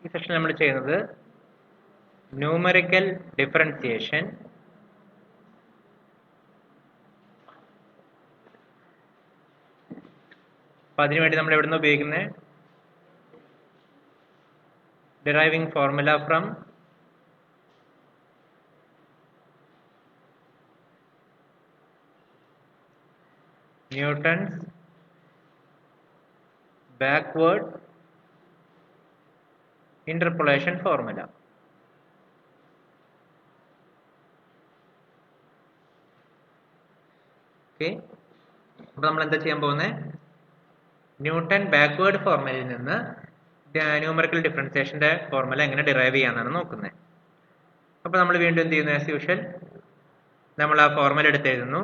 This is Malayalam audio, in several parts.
ഈ സെഷൻ നമ്മൾ ചെയ്യുന്നത് ന്യൂമറിക്കൽ ഡിഫറൻസിയേഷൻ, അപ്പം അതിനുവേണ്ടി നമ്മൾ എവിടെ നിന്ന് ഉപയോഗിക്കുന്നത്? Deriving formula from Newton's backward interpolation formula. Okay, അപ്പോൾ നമ്മൾ എന്താ ചെയ്യാൻ പോകുന്നത്? ന്യൂട്ടൺ ബാക്ക്വേർഡ് ഫോർമുലയിൽ നിന്ന് ന്യൂമറിക്കൽ ഡിഫറൻസിയേഷന്റെ ഫോർമുല എങ്ങനെ ഡിറൈവ് ചെയ്യാന്നാണ് നോക്കുന്നത്. അപ്പോൾ നമ്മൾ വീണ്ടും എന്ത് ചെയ്യുന്നു? ആസ് യൂഷ്വൽ നമ്മൾ ആ ഫോർമുല എടുത്ത് എഴുതുന്നു.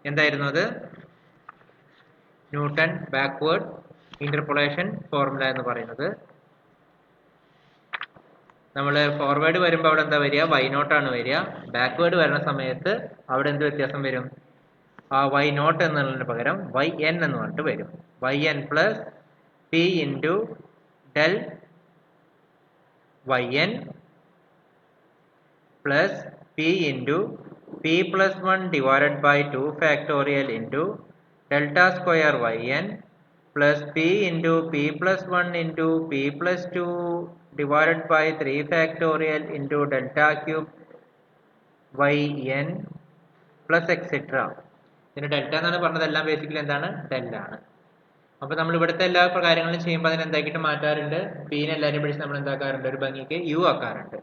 എന്തായിരുന്നു അത്? ന്യൂട്ടൺ ബാക്ക്വേർഡ് ഇന്റർപോളേഷൻ ഫോർമുല എന്ന് പറയുന്നത്. നമ്മൾ ഫോർവേഡ് വരുമ്പോൾ അവിടെ എന്താ വരിക? വൈ നോട്ട് ആണ് വരിക. ബാക്ക്വേർഡ് വരുന്ന സമയത്ത് അവിടെ എന്ത് വ്യത്യാസം വരും? ആ വൈ നോട്ട് എന്നുള്ളതിന് പകരം വൈ എൻ എന്ന് പറഞ്ഞിട്ട് വരും. Y n plus p into del y n plus p into p plus 1 divided by 2 factorial into delta square y n plus p into p plus 1 into p plus 2 divided by 3 factorial into delta cube yn plus etc. ഇതിന് ഡെൽറ്റ എന്നാണ് പറഞ്ഞത്. എല്ലാം ബേസിക്കലി എന്താണ്? ഡെൽ ആണ്. അപ്പോൾ നമ്മൾ ഇവിടുത്തെ എല്ലാ കാര്യങ്ങളും ചെയ്യുമ്പോൾ അതിന് എന്താക്കിയിട്ട് മാറ്റാറുണ്ട്? പീനെ എല്ലാവരും പിടിച്ച് നമ്മൾ എന്താക്കാറുണ്ട്? ഒരു ഭംഗിക്ക് യു ആക്കാറുണ്ട്.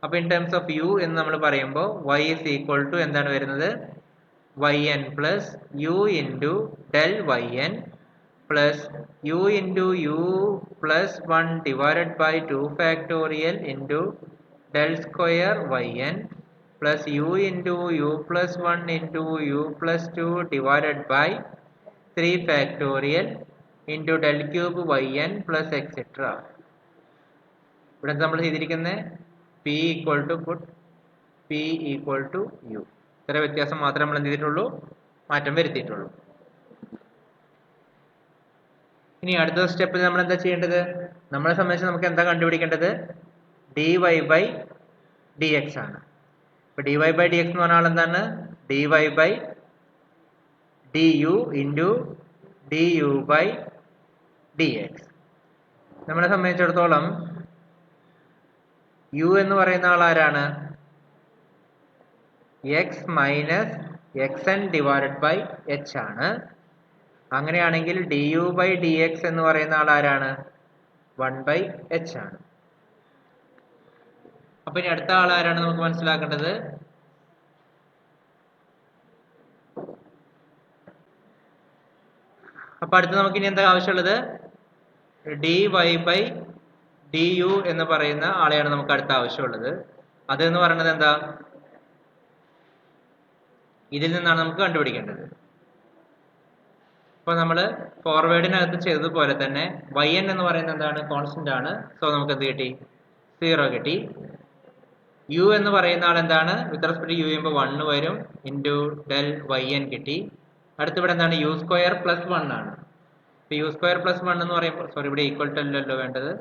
അപ്പോൾ ഇൻ ടേംസ് ഓഫ് യു എന്ന് നമ്മൾ പറയുമ്പോൾ y is equal to എന്താണ് വരുന്നത്? yn plus u into del yn plus u into u plus 1 divided by 2 factorial into del square yn plus u into u plus 1 into u plus 2 divided by 3 factorial into del cube yn plus etc. ഇവിടെ നമ്മൾ ചെയ്തിരിക്കുന്നത് p equal to put p equal to u. ഇത്ര വ്യത്യാസം മാത്രമേ നമ്മൾ എന്ത് ചെയ്തിട്ടുള്ളൂ? മാറ്റം വരുത്തിയിട്ടുള്ളൂ. ഇനി അടുത്ത സ്റ്റെപ്പിൽ നമ്മൾ എന്താ ചെയ്യേണ്ടത്? നമ്മളെ സംബന്ധിച്ച് നമുക്ക് എന്താ കണ്ടുപിടിക്കേണ്ടത്? dy by dx ആണ്. ഇപ്പൊ dy by dx എന്ന് പറഞ്ഞാൽ എന്താണ്? dy by du into du by dx. നമ്മളെ സംബന്ധിച്ചിടത്തോളം u എന്ന് പറയുന്ന ആൾ ആരാണ്? x minus xn divided by h ആണ്. അങ്ങനെയാണെങ്കിൽ du by dx എന്ന് പറയുന്ന ആൾ ആരാണ്? 1 by h ആണ്. അപ്പൊ ഇനി അടുത്ത ആൾ ആരാണ് നമുക്ക് മനസ്സിലാക്കേണ്ടത്? അപ്പൊ അടുത്ത് നമുക്ക് ഇനി എന്താ ആവശ്യമുള്ളത്? dy by du എന്ന് പറയുന്ന ആളെയാണ് നമുക്ക് അടുത്ത ആവശ്യമുള്ളത്. അതെന്ന് പറയുന്നത് എന്താ? ഇതിൽ നിന്നാണ് നമുക്ക് കണ്ടുപിടിക്കേണ്ടത്. അപ്പോൾ നമ്മൾ ഫോർവേഡിനകത്ത് ചെയ്തതുപോലെ തന്നെ yn എന്ന് പറയുന്നത് എന്താണ്? കോൺസ്റ്റന്റ് ആണ്. സോ നമുക്ക് എന്ത് കിട്ടി? 0 കിട്ടി. u എന്ന് പറയുന്ന ആൾ എന്താണ്? വിത്ത് റെസ്പെക്ട് ടു u ചെയ്യുമ്പോൾ 1 വരും ഇൻറ്റു ഡെൽ yn കിട്ടി. അടുത്ത് ഇവിടെ എന്താണ്? u സ്ക്വയർ പ്ലസ് 1 ആണ്. ഇപ്പോൾ u സ്ക്വയർ പ്ലസ് 1 എന്ന് പറയുമ്പോൾ സോറി ഇവിടെ ഈക്വൽ ടു അല്ലല്ലോ വേണ്ടത്.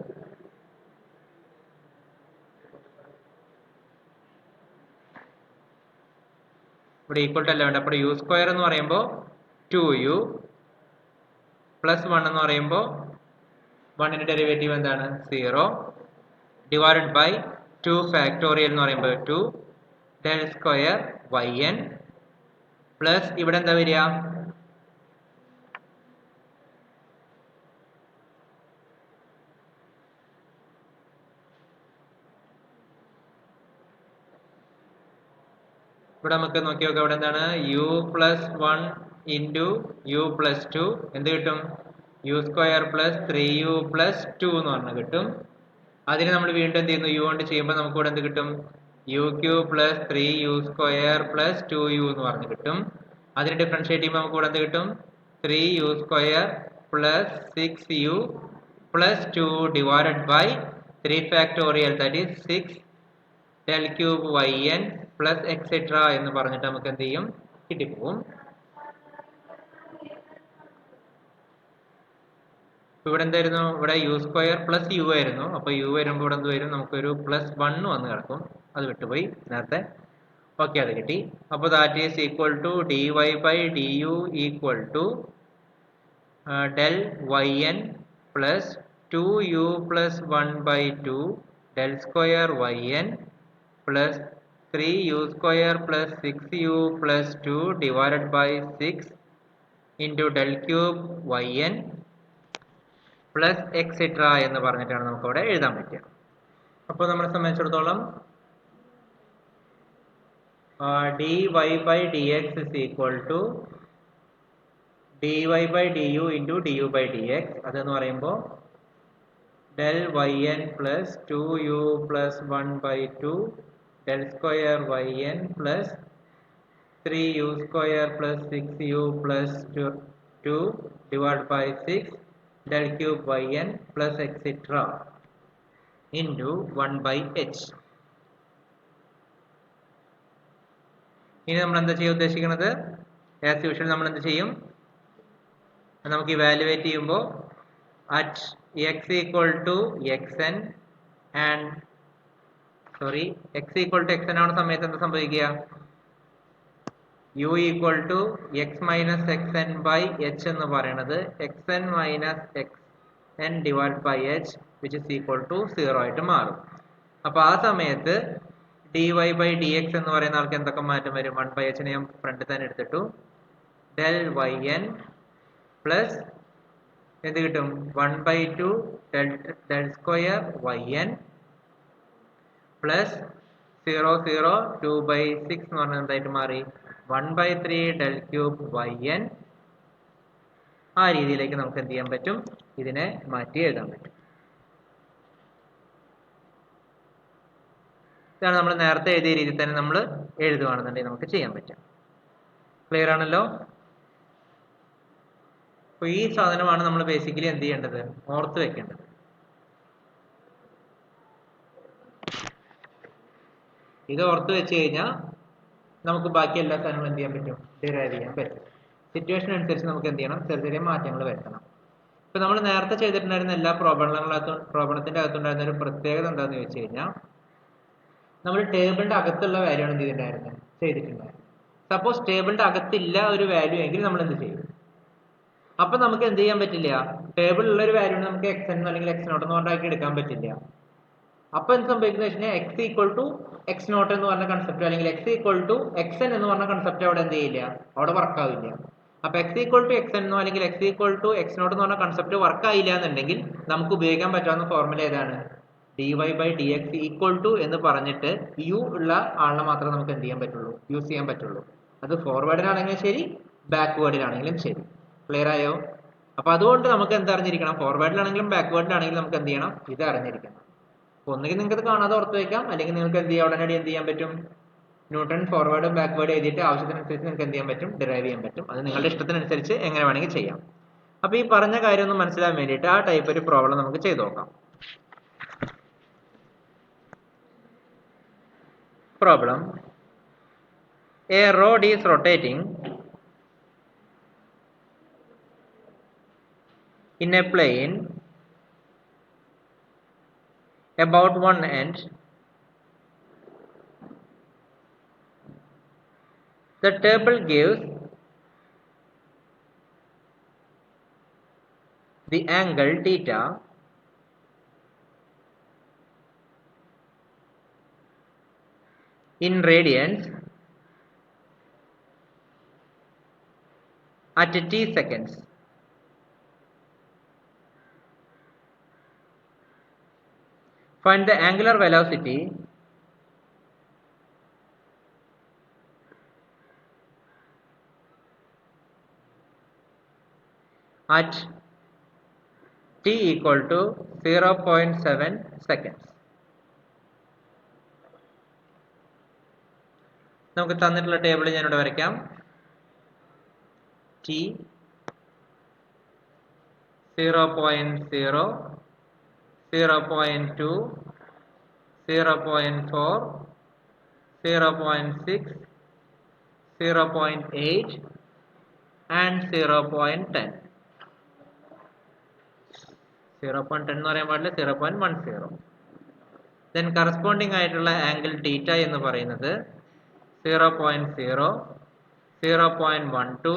ഇവിടെ ഈക്വൽ ടു അല്ല വേണ്ടത്. അപ്പോൾ u സ്ക്വയർ എന്ന് പറയുമ്പോൾ 2u പ്ലസ് 1 എന്ന് പറയുമ്പോൾ 1ന്റെ ഡെറിവേറ്റീവ് എന്താണ്? 0 ഡിവൈഡഡ് ബൈ 2 ഫാക്ടോറിയൽ എന്ന് പറയുമ്പോൾ 2 ഡെൽ സ്ക്വയർ yn പ്ലസ് ഇവിടെ എന്താ വരിക? ഇവിടെ നമുക്ക് നോക്കി നോക്കാം. ഇവിടെ എന്താണ്? u plus 1 into u plus 2 എന്ത് കിട്ടും? u square plus 3u plus 2 എന്ന് പറഞ്ഞാൽ കിട്ടും. അതിന് നമ്മൾ വീണ്ടും എന്ത് ചെയ്യുന്നു? u കൊണ്ട് ചെയ്യുമ്പോൾ നമുക്ക് ഇവിടെ എന്ത് കിട്ടും? u cube plus 3u square plus 2u എന്ന് പറഞ്ഞ് കിട്ടും. അതിന് ഡിഫറൻഷിയേറ്റ് ചെയ്യുമ്പോൾ നമുക്ക് ഇവിടെ എന്ത് കിട്ടും? 3u square plus 6u plus 2 divided by 3 factorial that is 6 del cube yn plus etcetera എന്ന് പറഞ്ഞിട്ട് നമുക്ക് എന്ത് ചെയ്യും? കിട്ടിപ്പോവും. ഇവിടെ എന്തായിരുന്നു, ഇവിടെ യു സ്ക്വയർ പ്ലസ് യു ആയിരുന്നു. അപ്പോൾ യു വരുമ്പോൾ ഇവിടെ എന്ത് വരും, നമുക്കൊരു +1 വന്ന് കിടക്കും. അത് വിട്ടുപോയി നേരത്തെ. ഓക്കെ, അത് കിട്ടി. അപ്പോൾ that is equal to dy/du equal to del yn plus 2u plus 1/2 del square yn plus 3u square plus 6u plus 2 divided by 6 into del cube yn plus etcetera എന്ന് പറഞ്ഞിട്ടാണ് നമുക്കവിടെ എഴുതാൻ പറ്റുക. അപ്പോൾ നമ്മളെ സംബന്ധിച്ചിടത്തോളം dy/dx is equal to dy/du into du/dx. അതെന്ന് പറയുമ്പോൾ del yn plus 2u plus 1/2 del square yn plus 3u square plus 6u plus 2 divided by 6 del cube yn plus etc. into 1/h. ഇനി നമ്മൾ എന്താ ചെയ്യാൻ ഉദ്ദേശിക്കുന്നത്? ആസ് യൂഷ്വൽ നമ്മൾ എന്ത് ചെയ്യും, നമുക്ക് ഇവാലുവേറ്റ് ചെയ്യുമ്പോൾ at x equal to xn and x equal to xn ആവുന്ന സമയത്ത് എന്താ സംഭവിക്കുക? u equal to x minus xn by h എന്ന് പറയുന്നത് xn minus xn divide by h which is equal to 0 ആയിട്ട് മാറും. അപ്പോൾ ആ സമയത്ത് dy/dx എന്ന് പറയുന്ന ആൾക്ക് എന്തൊക്കെ മാറ്റം വരും? 1/h ഞാൻ ഫ്രണ്ടിൽ തന്നെ എടുത്തിട്ടു. del yn പ്ലസ് എന്ത് കിട്ടും? 1/2 del സ്ക്വയർ yn പ്ലസ് 0 0 2/6 എന്ന് പറഞ്ഞാൽ എന്തായിട്ട് മാറി? 1/3 del ക്യൂബ് yn. ആ രീതിയിലേക്ക് നമുക്ക് എന്ത് ചെയ്യാൻ പറ്റും? ഇതിനെ മാറ്റി എഴുതാൻ പറ്റും. ഇതാണ് നമ്മൾ നേരത്തെ എഴുതിയ രീതിയിൽ തന്നെ നമ്മൾ എഴുതുകയാണെന്നുണ്ടെങ്കിൽ നമുക്ക് ചെയ്യാൻ പറ്റും. ക്ലിയർ ആണല്ലോ? അപ്പോൾ ഈ സാധനമാണ് നമ്മൾ ബേസിക്കലി എന്ത് ചെയ്യേണ്ടത്? ഓർത്ത് വെക്കേണ്ടത്. ഇത് ഓർത്ത് വെച്ച് കഴിഞ്ഞാൽ നമുക്ക് ബാക്കി എല്ലാ സാധനങ്ങളും എന്ത് ചെയ്യാൻ പറ്റും? ഡിറൈവ് ചെയ്യാൻ പറ്റും. സിറ്റുവേഷൻ അനുസരിച്ച് നമുക്ക് എന്ത് ചെയ്യണം? ചെറിയ ചെറിയ മാറ്റങ്ങൾ വരുത്തണം. ഇപ്പം നമ്മൾ നേരത്തെ ചെയ്തിട്ടുണ്ടായിരുന്ന എല്ലാ പ്രോബ്ലത്തിന്റെ അകത്തുണ്ടായിരുന്ന ഒരു പ്രത്യേകത എന്താണെന്ന് ചോദിച്ചു കഴിഞ്ഞാൽ, നമ്മൾ ടേബിളിന്റെ അകത്തുള്ള വാല്യൂ ആണ് എന്ത് ചെയ്തിട്ടുണ്ടായിരുന്നത്? ചെയ്തിട്ടുണ്ടായിരുന്നത്. സപ്പോസ് ടേബിളിന്റെ അകത്തില്ല ഒരു വാല്യൂ എങ്കിൽ നമ്മൾ എന്ത് ചെയ്യും? അപ്പൊ നമുക്ക് എന്ത് ചെയ്യാൻ പറ്റില്ല? ടേബിളിലുള്ള ഒരു വാല്യൂ നമുക്ക് xn അല്ലെങ്കിൽ x0 എന്ന് പറഞ്ഞാക്കി എടുക്കാൻ പറ്റില്ല. അപ്പൊ എന്ത് സംഭവിക്കുന്നത് വെച്ച് കഴിഞ്ഞാൽ x ഈക്വൽ ടു x0 എന്ന് പറഞ്ഞ കൺസെപ്റ്റ് അല്ലെങ്കിൽ x ഈക്വൽ ടു xn എന്ന് പറഞ്ഞ കൺസെപ്റ്റ് അവിടെ എന്ത് ചെയ്യില്ല? അവിടെ വർക്ക് ആവില്ല. അപ്പൊ x ഈക്വൽ ടു xn എന്നോ അല്ലെങ്കിൽ x ഈക്വൽ ടു x0 എന്ന് പറഞ്ഞ കൺസെപ്റ്റ് വർക്ക് ആയില്ല എന്നുണ്ടെങ്കിൽ നമുക്ക് ഉപയോഗിക്കാൻ പറ്റാവുന്ന ഫോർമുല ഏതാണ്? dy/dx ഈക്വൽ ടു എന്ന് പറഞ്ഞിട്ട് u ഉള്ള ആളിനെ മാത്രമേ നമുക്ക് എന്ത് ചെയ്യാൻ പറ്റുള്ളൂ? യൂസ് ചെയ്യാൻ പറ്റുള്ളൂ. അത് ഫോർവേഡിനാണെങ്കിലും ശരി, ബാക്ക്വേർഡിനാണെങ്കിലും ശരി. ക്ലിയർ ആയോ? അപ്പൊ അതുകൊണ്ട് നമുക്ക് എന്ത് അറിഞ്ഞിരിക്കണം? ഫോർവേഡിലാണെങ്കിലും ബാക്ക്വേർഡിലാണെങ്കിലും നമുക്ക് എന്ത് ചെയ്യണം? ഇത് അറിഞ്ഞിരിക്കണം. ഒന്നുകിൽ നിങ്ങൾക്ക് ഇത് കാണാതെ ഓർത്ത് വയ്ക്കാം, അല്ലെങ്കിൽ നിങ്ങൾക്ക് എന്ത് ചെയ്യാം? ഉടനടി എന്ത് ചെയ്യാൻ പറ്റും? ന്യൂട്ടൺ ഫോർവേഡും ബാക്ക്വേർഡും എഴുതിയിട്ട് ആവശ്യത്തിനനുസരിച്ച് നിങ്ങൾക്ക് എന്ത് ചെയ്യാൻ പറ്റും? ഡിറൈവ് ചെയ്യാൻ പറ്റും. അത് നിങ്ങളുടെ ഇഷ്ടത്തിനനുസരിച്ച് എങ്ങനെ വേണമെങ്കിൽ ചെയ്യാം. അപ്പൊ ഈ പറഞ്ഞ കാര്യം ഒന്ന് മനസ്സിലാൻ വേണ്ടിയിട്ട് ആ ടൈപ്പ് ഒരു പ്രോബ്ലം നമുക്ക് ചെയ്ത് നോക്കാം. Problem: a rod is rotating in a plane about one end. The table gives the angle theta in radians at t seconds. Find the angular velocity at t equal to 0.7 seconds. നമുക്ക് തന്നിട്ടുള്ള ടേബിൾ ഞാൻ ഇവിടെ വരയ്ക്കാം. t 0.0 0.2 0.4 0.6 0.8 and 0.10. 0.10 എന്ന് പറയാൻ പാടില്ല, 0.10. ദെൻ കറസ്പോണ്ടിങ് ആയിട്ടുള്ള ആംഗിൾ തീറ്റ എന്ന് പറയുന്നത് 0.0, 0.12,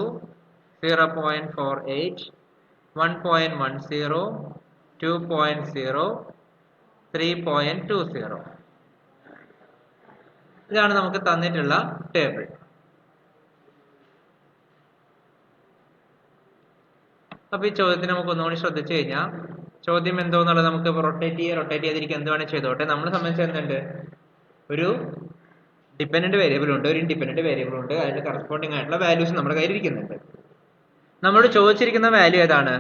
0.48, 1.10, 2.0, 3.20. ഇതാണ് നമുക്ക് തന്നിട്ടുള്ള ടേബിൾ. അപ്പൊ ഈ ചോദ്യത്തിന് നമുക്ക് ഒന്നുകൂടി ശ്രദ്ധിച്ചു കഴിഞ്ഞാൽ ചോദ്യം എന്തോന്നുള്ളത് നമുക്ക് റൊട്ടേറ്റ് ചെയ്തിരിക്കുക എന്ത് വേണേൽ ചെയ്തോട്ടെ. നമ്മളെ സംബന്ധിച്ച് എന്തുണ്ട്, ഒരു ഡിപെൻഡന്റ് വേരിയബിൾ ഉണ്ട്, ഒരു ഇൻഡിപെൻഡന്റ് വേരിയബിൾ ഉണ്ട്, അതിന്റെ കറസ്പോണ്ടിങ് ആയിട്ടുള്ള വാല്യൂസ് നമ്മുടെ കയ്യിൽ ഇരിക്കുന്നുണ്ട്. നമ്മളോട് ചോദിച്ചിരിക്കുന്ന വാല്യൂ ഏതാണ്?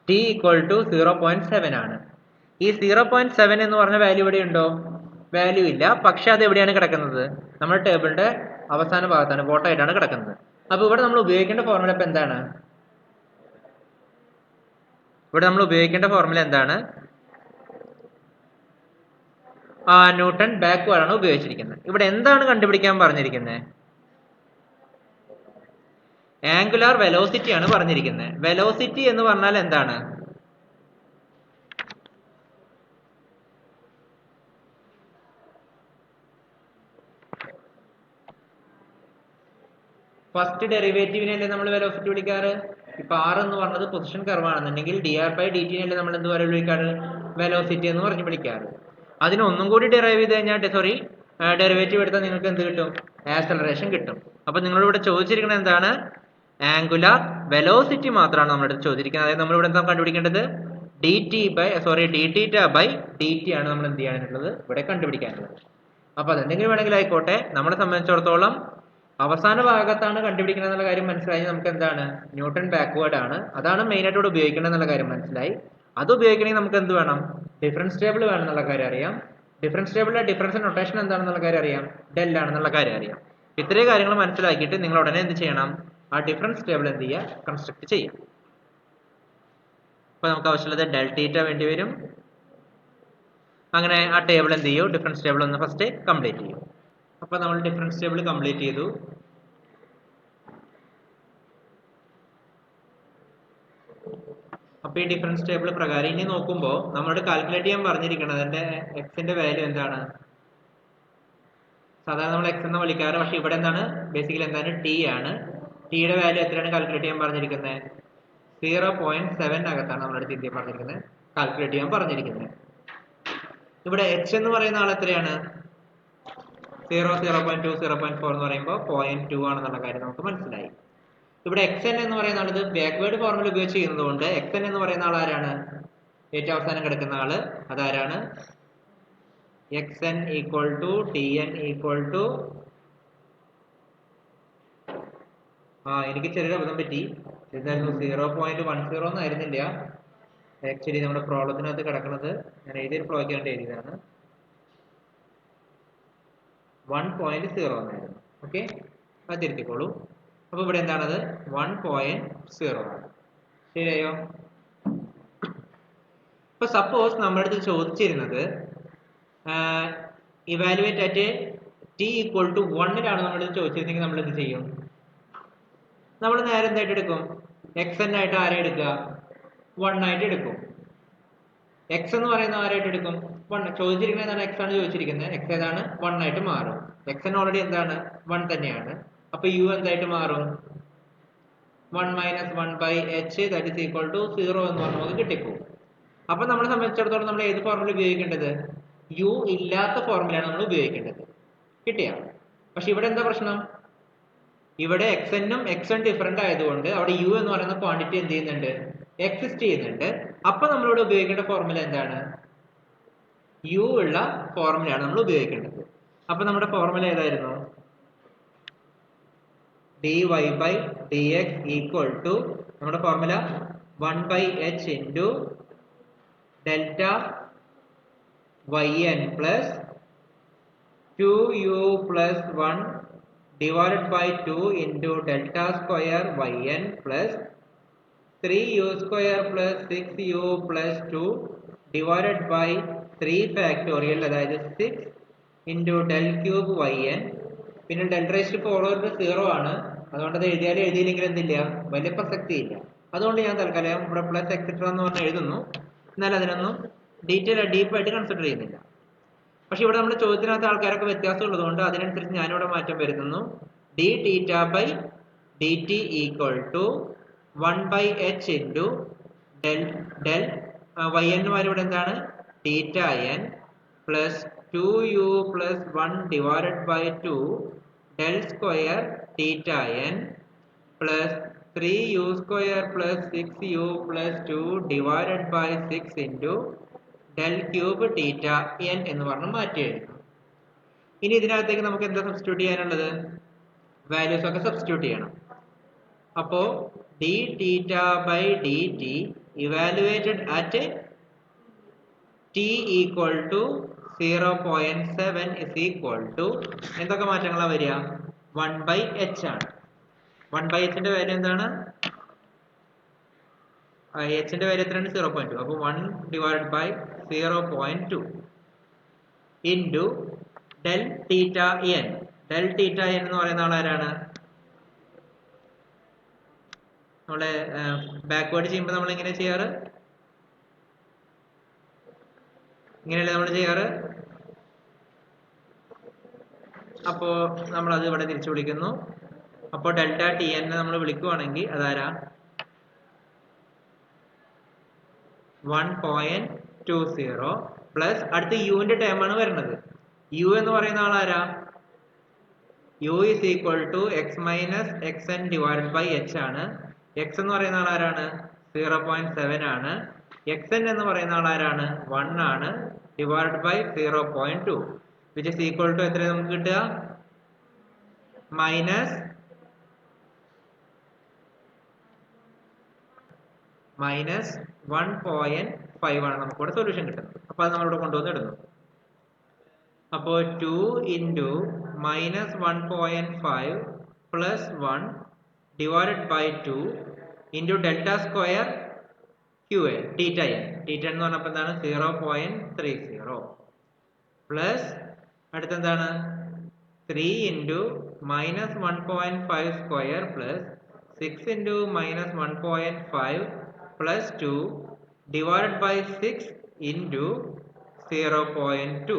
t = 0.7 ആണ്. ഈ 0.7 എന്ന് പറഞ്ഞ വാല്യൂ ഇവിടെ ഉണ്ടോ? വാല്യൂ ഇല്ല. പക്ഷെ അത് എവിടെയാണ് കിടക്കുന്നത്? നമ്മുടെ ടേബിളിന്റെ അവസാന ഭാഗത്താണ്, ബോട്ടായിട്ടാണ് കിടക്കുന്നത്. അപ്പൊ ഇവിടെ നമ്മൾ ഉപയോഗിക്കേണ്ട ഫോർമുല ഇപ്പൊ എന്താണ്? ന്യൂട്ടൺ ബാക്ക്വേർഡ് ആണ് ഉപയോഗിച്ചിരിക്കുന്നത്. ഇവിടെ എന്താണ് കണ്ടുപിടിക്കാൻ പറഞ്ഞിരിക്കുന്നത്? ആംഗുലാർ വെലോസിറ്റി ആണ് പറഞ്ഞിരിക്കുന്നത്. വെലോസിറ്റി എന്ന് പറഞ്ഞാൽ എന്താണ്? ഫസ്റ്റ് ഡെറിവേറ്റീവിനല്ലേ നമ്മൾ വെലോസിറ്റി വിളിക്കാറ്. ഇപ്പൊ r എന്ന് പറഞ്ഞത് പൊസിഷൻ കർവ് ആണെന്നുണ്ടെങ്കിൽ dr/dt നല്ലേ നമ്മൾ എന്ത് പറയാൻ വിളിക്കാറ്? വെലോസിറ്റി എന്ന് പറഞ്ഞ് വിളിക്കാറ്. അതിന് ഒന്നും കൂടി ഡെറൈവ് ചെയ്ത് കഴിഞ്ഞാൽ ഡെറിവേറ്റീവ് എടുത്താൽ നിങ്ങൾക്ക് എന്ത് കിട്ടും? ആക്സലറേഷൻ കിട്ടും. അപ്പൊ നിങ്ങളോട് ഇവിടെ ചോദിച്ചിരിക്കുന്നത് എന്താണ്? ആംഗുലാർ വെലോസിറ്റി മാത്രമാണ് നമ്മുടെ അടുത്ത് ചോദിച്ചിരിക്കുന്നത്. അതായത് നമ്മളിവിടെ എന്താ കണ്ടുപിടിക്കേണ്ടത്? dθ/dt ആണ് നമ്മൾ എന്ത് ചെയ്യാനുള്ളത്? ഇവിടെ കണ്ടുപിടിക്കാനുള്ളത്. അപ്പൊ അതെന്തെങ്കിലും വേണമെങ്കിൽ ആയിക്കോട്ടെ, നമ്മളെ സംബന്ധിച്ചിടത്തോളം അവസാന ഭാഗത്താണ് കണ്ടുപിടിക്കുന്നത് എന്നുള്ള കാര്യം മനസ്സിലായി. നമുക്ക് എന്താണ്? ന്യൂട്ടൺ ബാക്ക്വേർഡ് ആണ്, അതാണ് മെയിൻ ആയിട്ട് ഇവിടെ ഉപയോഗിക്കണം എന്നുള്ള കാര്യം മനസ്സിലായി. അത് ഉപയോഗിക്കണമെങ്കിൽ നമുക്ക് എന്ത് വേണം? ഡിഫറൻസ് ടേബിൾ വേണം എന്നുള്ള കാര്യം അറിയാം. ഡിഫറൻസ് ടേബിളിലെ ഡിഫറൻസ് നൊട്ടേഷൻ എന്താണെന്നുള്ള കാര്യം അറിയാം, ഡെൽ ആണെന്നുള്ള കാര്യം അറിയാം. ഇത്രയും കാര്യങ്ങൾ മനസ്സിലാക്കിയിട്ട് നിങ്ങൾ ഉടനെ എന്ത് ചെയ്യണം? ആ ഡിഫറൻസ് ടേബിൾ എന്ത് ചെയ്യുക? കൺസ്ട്രക്ട് ചെയ്യാം. അപ്പൊ നമുക്ക് ആവശ്യമുള്ളത് ഡെൽ തീറ്റ വേണ്ടി വരും. അങ്ങനെ ആ ടേബിൾ എന്ത് ചെയ്യും? ഡിഫറൻസ് ടേബിൾ ഒന്ന് ഫസ്റ്റ് കംപ്ലീറ്റ് ചെയ്യും. അപ്പൊ നമ്മൾ ഡിഫറൻസ് ടേബിൾ കംപ്ലീറ്റ് ചെയ്തു. അപ്പൊ ഈ ഡിഫറൻസ് ടേബിൾ പ്രകാരം ഇനി നോക്കുമ്പോൾ നമ്മളോട് കാൽക്കുലേറ്റ് ചെയ്യാൻ പറഞ്ഞിരിക്കുന്നത് അതിന്റെ എക്സിന്റെ വാല്യൂ എന്താണ്? സാധാരണ നമ്മൾ എക്സ് എന്ന് വിളിക്കാറ്, പക്ഷെ ഇവിടെ എന്താണ്? ബേസിക്കലി എന്താണ്? ടി ആണ്. ടിയുടെ വാല്യൂ എത്രയാണ് കാൽക്കുലേറ്റ് ചെയ്യാൻ പറഞ്ഞിരിക്കുന്നത്? 0.7 അകത്താണ് നമ്മുടെ അടുത്ത് ഇന്ത്യ പറഞ്ഞിരിക്കുന്നത് കാൽക്കുലേറ്റ് ചെയ്യാൻ പറഞ്ഞിരിക്കുന്നത്. ഇവിടെ എച്ച് എന്ന് പറയുന്ന ആൾ എത്രയാണ്? 0, 0.2, 0.4 എന്ന് പറയുമ്പോൾ 0.2 ആണെന്നുള്ള കാര്യം നമുക്ക് മനസ്സിലായി. ഇവിടെ xn എന്ന് പറയുന്ന ആൾ, ഇത് ബാക്ക്വേർഡ് ഫോർമുല ഉപയോഗിച്ച് ചെയ്യുന്നതുകൊണ്ട് xn എന്ന് പറയുന്ന ആൾ ആരാണ്? ഏറ്റവും അവസാനം കിടക്കുന്ന ആള് അതാരാണ്? xn = tn = എനിക്ക് ചെറിയൊരു അബദ്ധം പറ്റി. എന്തായിരുന്നു? 0.10 ഒന്നും ആയിരുന്നില്ല. ആക്ച്വലി നമ്മുടെ പ്രോബ്ലത്തിനകത്ത് കിടക്കുന്നത് ഞാൻ എഴുതിയൊരു ഫ്ലോയ്ക്ക് വേണ്ടി എഴുതിയതാണ്. 1.0 എന്നായിരുന്നു. ഓക്കെ, അത് തിരുത്തിക്കോളൂ. അപ്പൊ ഇവിടെ എന്താണത്? 1.0 ആണ്. ശരിയായോ? ഇപ്പൊ സപ്പോസ് നമ്മുടെ അടുത്ത് ചോദിച്ചിരുന്നത് ഇവാലുവേറ്റ് അറ്റ് t = 1 നമ്മുടെ അടുത്ത് ചോദിച്ചിരുന്നെങ്കിൽ നമ്മൾ എന്ത് ചെയ്യും? നമ്മൾ നേരെ എന്തായിട്ട് എടുക്കും? xn ആയിട്ട് ആരെ എടുക്കുക? 1 ആയിട്ട് എടുക്കും. x എന്ന് പറയുന്ന ആരായിട്ട് എടുക്കും? 1. ചോദിച്ചിരിക്കുന്നത് എന്താണ്? x ആണ് ചോദിച്ചിരിക്കുന്നത്. x ഏതാണ്? 1 ആയിട്ട് മാറും. xn ഓൾറെഡി എന്താണ്? 1 തന്നെയാണ്. അപ്പൊ u എന്തായിട്ട് മാറും? 1 - 1/h that is equal to 0 എന്ന് പറഞ്ഞ് നമുക്ക് കിട്ടിപ്പോകും. അപ്പൊ നമ്മളെ സംബന്ധിച്ചിടത്തോളം നമ്മൾ ഏത് ഫോർമുല ഉപയോഗിക്കേണ്ടത്? u ഇല്ലാത്ത ഫോർമുലയാണ് നമ്മൾ ഉപയോഗിക്കേണ്ടത്. കിട്ടിയ? പക്ഷെ ഇവിടെ എന്താ പ്രശ്നം? ഇവിടെ xn-ഉം xn ഡിഫറെന്റ് ആയതുകൊണ്ട് അവിടെ u എന്ന് പറയുന്ന ക്വാണ്ടിറ്റി എന്ത് ചെയ്യുന്നുണ്ട്? എക്സിസ്റ്റ് ചെയ്യുന്നുണ്ട്. അപ്പൊ നമ്മളിവിടെ ഉപയോഗിക്കേണ്ട ഫോർമുല എന്താണ്? u ഉള്ള ഫോർമുലയാണ് നമ്മൾ ഉപയോഗിക്കേണ്ടത്. അപ്പൊ നമ്മുടെ ഫോർമുല ഏതായിരുന്നു? dy/dx = നമ്മുടെ formula 1/h into delta yn plus 2u plus 1 divided by 2 into delta square yn plus 3u square plus 6u plus 2 divided by 3 factorial, അതായത് 6 into del cube yn. പിന്നെ del raised to 0 ആണ്. അതുകൊണ്ട് അത് എഴുതിയാലും എഴുതിയില്ലെങ്കിൽ എന്തില്ല? വലിയ പ്രസക്തി ഇല്ല. അതുകൊണ്ട് ഞാൻ തൽക്കാലം ഇവിടെ പ്ലസ് എക്സെട്ര എന്ന് പറഞ്ഞ് എഴുതുന്നു. എന്നാൽ അതിനൊന്നും ഡീപ്പായിട്ട് കൺസിഡർ ചെയ്യുന്നില്ല. പക്ഷെ ഇവിടെ നമ്മുടെ ചോദ്യത്തിനകത്ത് ആൾക്കാരൊക്കെ വ്യത്യാസം ഉള്ളതുകൊണ്ട് അതിനനുസരിച്ച് ഞാനിവിടെ മാറ്റം വരുത്തുന്നു. D theta by D T equal to 1/h into del Y എന്നുമാർ ഇവിടെ എന്താണ് theta N plus 2u plus 1 divided by 2 del square theta N plus 3u square plus 6u plus 2 divided by 6 into del cube theta N എന്ന് പറഞ്ഞ് മാറ്റി എഴുതും. ഇനി ഇതിനകത്തേക്ക് നമുക്ക് എന്താ സബ്സ്റ്റിറ്റ്യൂട്ട് ചെയ്യാനുള്ളത്? വാല്യൂസ് ഒക്കെ സബ്സ്റ്റിറ്റ്യൂട്ട് ചെയ്യണം. അപ്പോ d theta by D t evaluated at t equal to 0.7 is equal to എന്തൊക്കെ മാറ്റങ്ങളാണ് വരിക? 1/h ആണ്. 1/hന്റെ വാല്യൂ എന്താണ്? എച്ചിന്റെ വാല്യൂ എത്രയാണ്? 0.2. അപ്പോൾ 1 divide by 0.2 into del theta n. Del theta N എന്ന് പറയുന്ന ആളാരാണ്? നമ്മളെ ബാക്ക്വേർഡ് ചെയ്യുമ്പോൾ നമ്മൾ എങ്ങനെ ചെയ്യാറ്? ഇങ്ങനെയല്ലേ നമ്മൾ ചെയ്യാറ്? അപ്പോ നമ്മൾ അത് ഇവിടെ തിരിച്ചു വിളിക്കുന്നു. അപ്പോൾ ഡെൽറ്റ ടി എൻ നമ്മൾ വിളിക്കുവാണെങ്കിൽ അതാരാ? 1.20 പ്ലസ് അടുത്ത യുവിന്റെ ടേം ആണ് വരുന്നത്. യു എന്ന് പറയുന്ന ആളാരാ? U is equal to X minus X N divided by H ആണ്. എക്സ് എന്ന് പറയുന്ന ആളാരാണ്? 0.7 ആണ്. എക്സ് എൻ എന്ന് പറയുന്ന ആളാരാണ്? 1 ആണ് divided by 0.2 which is equal to എത്ര നമുക്ക് കിട്ടുക? മൈനസ് 1.5 ആണ് നമുക്കിവിടെ സൊല്യൂഷൻ കിട്ടുന്നത്. അപ്പോൾ അത് നമ്മളിവിടെ കൊണ്ടുവന്ന് ഇടുന്നു. അപ്പോൾ 2 into minus 1.5 plus 1 divided by 2 into delta square Q A theta N. Theta എന്ന് പറഞ്ഞപ്പോൾ എന്താണ്? 0.30 പ്ലസ് അടുത്തെന്താണ്? 3 into minus 1.5 square plus 6 into minus 1.5 plus 2 divided by 6 into 0.2.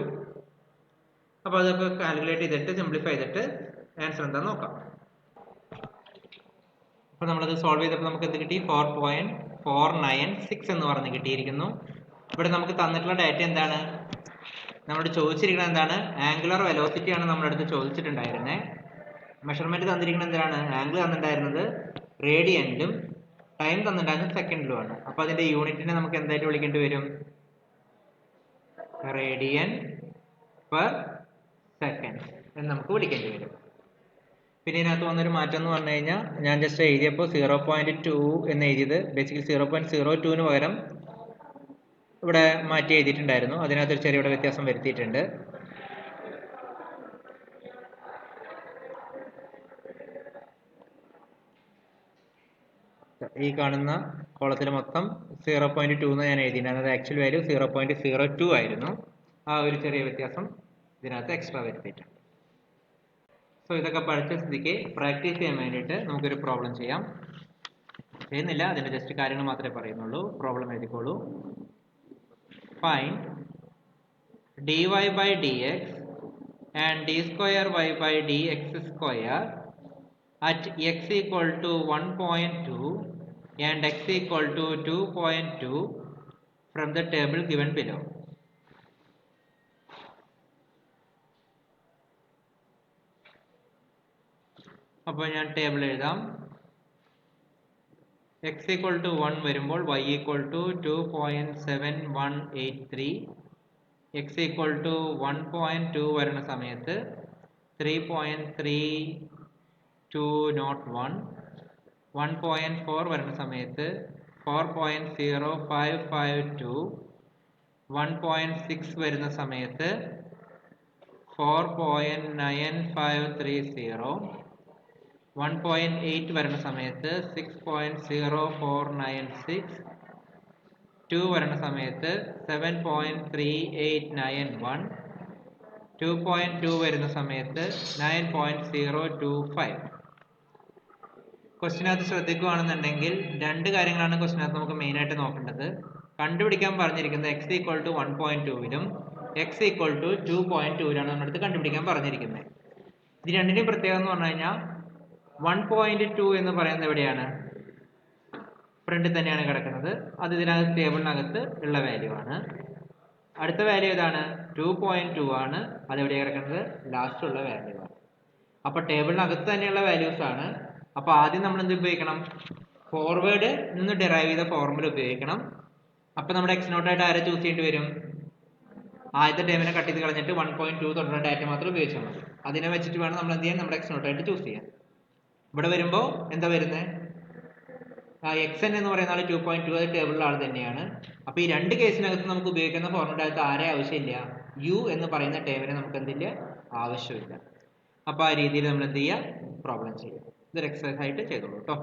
അപ്പോൾ അതൊക്കെ കാൽക്കുലേറ്റ് ചെയ്തിട്ട് സിംപ്ലിഫൈ ചെയ്തിട്ട് ആൻസർ എന്താണെന്ന് നോക്കാം. അപ്പോൾ നമ്മളത് സോൾവ് ചെയ്തപ്പോൾ നമുക്ക് എന്ത് കിട്ടി? 4.496 എന്ന് പറഞ്ഞ് കിട്ടിയിരിക്കുന്നു. ഇവിടെ നമുക്ക് തന്നിട്ടുള്ള ഡാറ്റ എന്താണ്? നമ്മളോട് ചോദിച്ചിരിക്കുന്നത് എന്താണ്? ആംഗുലർ വെലോസിറ്റി ആണ് നമ്മുടെ അടുത്ത് ചോദിച്ചിട്ടുണ്ടായിരുന്നത്. മെഷർമെന്റ് തന്നിരിക്കുന്നത് എന്താണ്? ആംഗിൾ തന്നിട്ടുണ്ടായിരുന്നത് റേഡിയന്റും ടൈം തന്നിട്ടുണ്ടായിരുന്നത് സെക്കൻഡിലുമാണ്. അപ്പോൾ അതിന്റെ യൂണിറ്റിനെ നമുക്ക് എന്തായിട്ട് വിളിക്കേണ്ടി വരും? റേഡിയൻ പെർ സെക്കൻഡ് എന്ന് നമുക്ക് വിളിക്കേണ്ടി വരും. പിന്നെ ഇതിനകത്ത് വന്നൊരു മാറ്റം എന്ന് പറഞ്ഞു കഴിഞ്ഞാൽ ഞാൻ ജസ്റ്റ് എഴുതിയപ്പോൾ 0.2 എന്ന് എഴുതിയത് ബേസിക്കലി 0.02 പകരം ഇവിടെ മാറ്റി എഴുതിയിട്ടുണ്ടായിരുന്നു. അതിനകത്തൊരു ചെറിയ വ്യത്യാസം വരുത്തിയിട്ടുണ്ട്. ഈ കാണുന്ന കോളത്തിൽ മൊത്തം 0.2 എന്ന് ഞാൻ എഴുതിയിട്ടുണ്ടായിരുന്നത്. ആക്ച്വൽ വാല്യൂ 0.02 ആയിരുന്നു. ആ ഒരു ചെറിയ വ്യത്യാസം ഇതിനകത്ത് എക്സ്ട്രാ വരുത്തിയിട്ടുണ്ട്. സോ ഇതൊക്കെ പഠിച്ച സ്ഥിതിക്ക് പ്രാക്ടീസ് ചെയ്യാൻ വേണ്ടിയിട്ട് നമുക്കൊരു പ്രോബ്ലം ചെയ്യാം. ചെയ്യുന്നില്ല, അതിന്റെ ജസ്റ്റ് കാര്യങ്ങൾ മാത്രമേ പറയുന്നുള്ളൂ. Problem എഴുതിക്കോളൂ. Find dy by dx and d square y by dx square at x equal to 1.2 and x equal to 2.2 from the table given below. അപ്പോൾ ഞാൻ ടേബിൾ എഴുതാം. x equal to 1 വരുമ്പോൾ y equal to 2.7183, x equal to 1.2 വരുന്ന സമയത്ത് 3.3201, 1.4 വരുന്ന സമയത്ത് 4.0552, 1.6 വരുന്ന സമയത്ത് 4.9530, 1.8 വരുന്ന സമയത്ത് 6.0496, 2 വരുന്ന സമയത്ത് 7.3891, 2.2 വരുന്ന സമയത്ത് 9.025. ക്വസ്റ്റിനകത്ത് ശ്രദ്ധിക്കുകയാണെന്നുണ്ടെങ്കിൽ രണ്ട് കാര്യങ്ങളാണ് ക്വസ്റ്റിനകത്ത് നമുക്ക് മെയിനായിട്ട് നോക്കേണ്ടത്. കണ്ടുപിടിക്കാൻ പറഞ്ഞിരിക്കുന്നത് x ഈക്വൽ ടു 1.2വിലും x ഈക്വൽ ടു 2.2വിലാണ് നമ്മുടെ അടുത്ത് കണ്ടുപിടിക്കാൻ പറഞ്ഞിരിക്കുന്നത്. ഇത് രണ്ടിന്റെയും പ്രത്യേകത എന്ന് പറഞ്ഞു കഴിഞ്ഞാൽ 1.2 എന്ന് പറയുന്നത് എവിടെയാണ്? ഫ്രണ്ടിൽ തന്നെയാണ് കിടക്കുന്നത്. അത് ഇതിനകത്ത് ടേബിളിനകത്ത് ഉള്ള വാല്യൂ ആണ്. അടുത്ത വാല്യൂ ഏതാണ്? 2.2 ആണ്. അത് എവിടെ കിടക്കുന്നത്? ലാസ്റ്റ് ഉള്ള വാല്യൂ ആണ്. അപ്പൊ ടേബിളിനകത്ത് തന്നെയുള്ള വാല്യൂസ് ആണ്. അപ്പൊ ആദ്യം നമ്മൾ എന്ത് ഉപയോഗിക്കണം? ഫോർവേഡ് നിന്ന് ഡിറൈവ് ചെയ്ത ഫോർമുല ഉപയോഗിക്കണം. അപ്പൊ നമ്മുടെ x നോട്ട് ആയിട്ട് ആരെ ചൂസ് ചെയ്യേണ്ടി വരും? ആദ്യത്തെ ടേമിനെ കട്ട് ചെയ്ത് കളഞ്ഞിട്ട് 1.2 തൊട്ടുള്ള ഡാറ്റ മാത്രം ഉപയോഗിച്ചാൽ മതി. അതിനെ വെച്ചിട്ട് വേണം നമ്മൾ എന്ത് ചെയ്യാൻ? നമ്മുടെ x നോട്ട് ആയിട്ട് ചൂസ് ചെയ്യാൻ. ഇവിടെ വരുമ്പോൾ എന്താ വരുന്നത്? xn എന്ന് പറയുന്ന ആൾ 2.2 അത് ടേബിളിലെ ആൾ തന്നെയാണ്. അപ്പൊ ഈ രണ്ട് കേസിനകത്ത് നമുക്ക് ഉപയോഗിക്കുന്ന ഫോർമുലകത്ത് ആരെ ആവശ്യമില്ല? u എന്ന് പറയുന്ന ടേമിനെ നമുക്ക് എന്തില്ല? ആവശ്യമില്ല. അപ്പൊ ആ രീതിയിൽ നമ്മൾ എന്ത് ചെയ്യുക? പ്രോബ്ലം ചെയ്യുക. ഇതൊരു എക്സസൈസ് ആയിട്ട് ചെയ്തോളൂ കേട്ടോ.